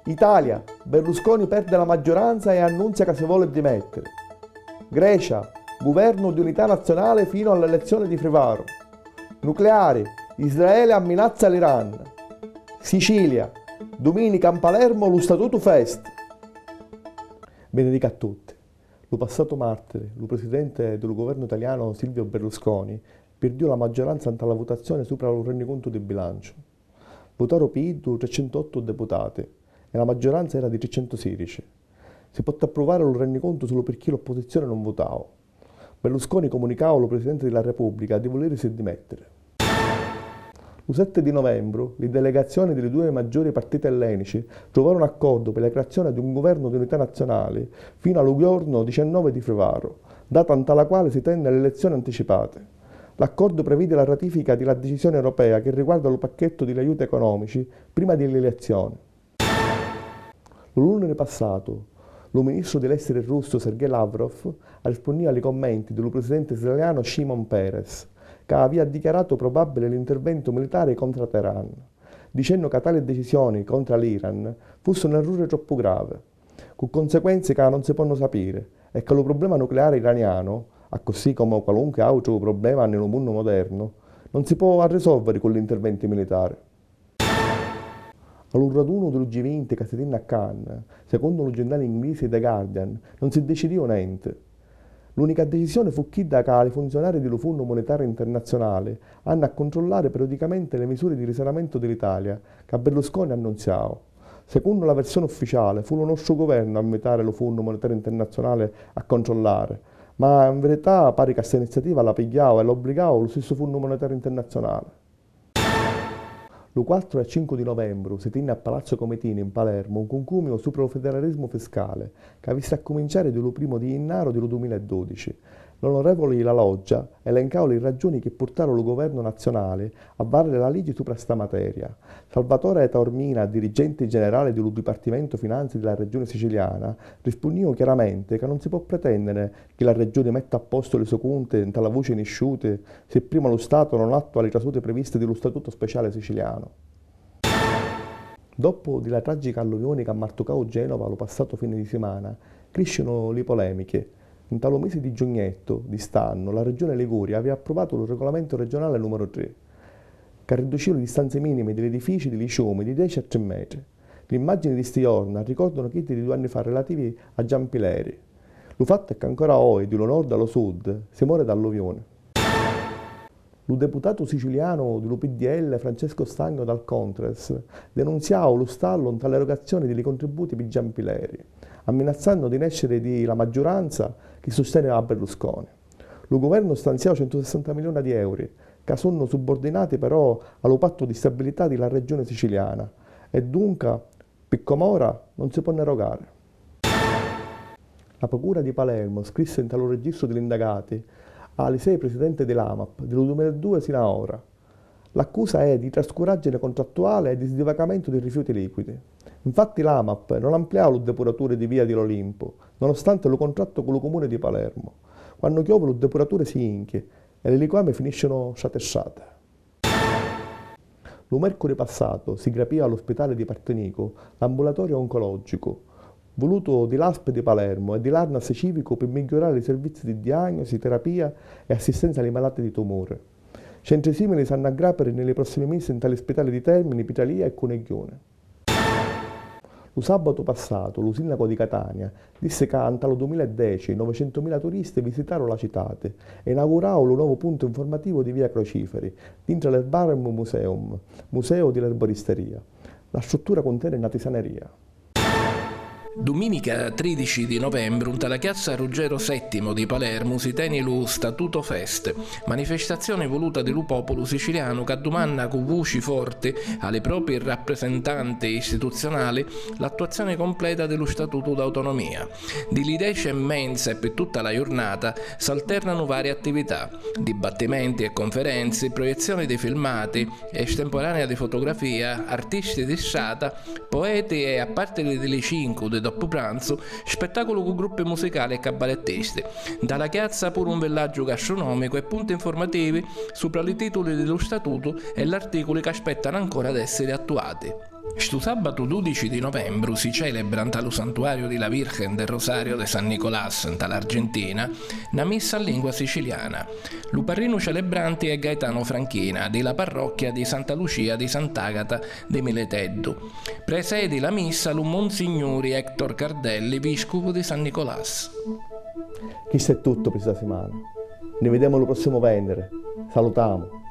Italia, Berlusconi perde la maggioranza e annuncia che si vuole dimettere. Grecia, governo di unità nazionale fino all'elezione di Frivaro. Nucleari, Israele amminazza l'Iran. Sicilia, domenica a Palermo lo Statuto Fest. Benedica a tutti. Lo passato martire, lo presidente del governo italiano Silvio Berlusconi perdiò la maggioranza ante la votazione sopra il rendiconto di bilancio. Votarono per 308 deputati e la maggioranza era di 316. Si poteva approvare il rendiconto solo perché l'opposizione non votava. Berlusconi comunicava al Presidente della Repubblica di volersi dimettere. Il 7 di novembre le delegazioni delle due maggiori partiti ellenici trovarono un accordo per la creazione di un governo di unità nazionale fino al giorno 19 di Frivaro, data ante la quale si tenne le elezioni anticipate. L'accordo prevede la ratifica della decisione europea che riguarda il pacchetto di aiuti economici prima delle elezioni. Lo lunedì passato, il ministro degli esteri russo Sergei Lavrov ha risposto ai commenti del presidente israeliano Shimon Peres, che aveva dichiarato probabile l'intervento militare contro Teheran, dicendo che tali decisioni contro l'Iran fosse un errore troppo grave, con conseguenze che non si possono sapere, e che il problema nucleare iraniano, così come qualunque altro problema nel mondo moderno, non si può risolvere con gli interventi militari. Al raduno dello G20 che si tenne a Cannes, secondo il giornale inglese The Guardian, non si decidiva niente. L'unica decisione fu che i funzionari del Fondo Monetario Internazionale hanno a controllare periodicamente le misure di risanamento dell'Italia che Berlusconi annunziava. Secondo la versione ufficiale, fu il nostro governo a invitare il Fondo Monetario Internazionale a controllare, ma in verità pare che questa iniziativa la pigliava e la obbligava lo stesso Fondo Monetario Internazionale. Lo 4 e 5 di novembre si tenne a Palazzo Comitini in Palermo un concumio sul federalismo fiscale che ha visto a cominciare dal 1 di gennaio del 2012. L'onorevole La Loggia elencava le ragioni che portarono il governo nazionale a varare la legge su questa materia. Salvatore Taormina, dirigente generale del Dipartimento Finanze della Regione Siciliana, rispondeva chiaramente che non si può pretendere che la Regione metta a posto le sue conte tra la voce inesciute se prima lo Stato non attua le trasute previste dello Statuto Speciale Siciliano. Dopo la tragica alluvione che ha martocato Genova lo passato fine di settimana, crescono le polemiche. In tale mese di giugno di quest'anno, la Regione Liguria aveva approvato il regolamento regionale numero 3, che riduceva le distanze minime degli edifici dei ciumi di 10 a 3 metri. Le immagini di questi giorni ricordano quelli di 2 anni fa relativi a Giampileri. Il fatto è che ancora oggi, dallo nord allo sud, si muore d'alluvione. Il deputato siciliano dello PDL Francesco Stagno dal Contres denunziava lo stallo tra l'erogazione dei contributi per Giampileri, amminazzando di nascere la maggioranza che sosteneva Berlusconi. Il governo stanziava 160 milioni di euro, che sono subordinati però allo patto di stabilità della regione siciliana e dunque, per com'ora, non si può erogare. La Procura di Palermo scrisse in tale registro degli indagati alle 6 presidente dell'AMAP del 2002 sino a ora. L'accusa è di trascuraggine contrattuale e di sdivacamento di rifiuti liquidi. Infatti l'AMAP non ampliava il depuratore di via dell'Olimpo, nonostante lo contratto con il comune di Palermo. Quando piove il depuratore si inchie e le liquame finiscono sciatessate. Lo mercoledì passato si grapì all'ospedale di Partenico l'ambulatorio oncologico, voluto di l'ASP di Palermo e di l'ANAS Civico per migliorare i servizi di diagnosi, terapia e assistenza ai malati di tumore. Centri simili saranno a grapere nei prossimi mesi in tali ospedali di Termini, Pitalia e Coneglione. Lo sabato passato, lo sindaco di Catania disse che nel 2010 900.000 turisti visitarono la città e inaugurarono il nuovo punto informativo di via Crociferi, dentro l'Herbarium Museum, museo dell'erboristeria. La struttura contiene una tisaneria. Domenica 13 di novembre, alla piazza Ruggero VII di Palermo si tiene lo Statuto Fest, manifestazione voluta del popolo siciliano che domanda con voci forti alle proprie rappresentanti istituzionali l'attuazione completa dello Statuto d'autonomia. Di 10:30 e per tutta la giornata si alternano varie attività, dibattimenti e conferenze, proiezioni di filmati, estemporanea di fotografia, artisti di strada, poeti e, a parte delle 5 dopo pranzo, spettacolo con gruppi musicali e cabarettisti. Dalla piazza pure un villaggio gastronomico e punti informativi sopra i titoli dello statuto e gli articoli che aspettano ancora ad essere attuati. Stu sabato 12 di novembre si celebra nel santuario di la Virgen del Rosario de San Nicolás, nell'Argentina, una missa a lingua siciliana. L'uparrino celebrante è Gaetano Franchina, della parrocchia di Santa Lucia di Sant'Agata de Mileteddu. Presedi la missa lo Monsignori Hector Cardelli, vescovo di San Nicolás. Questo è tutto per questa settimana. Ne vediamo il prossimo venerdì. Salutiamo.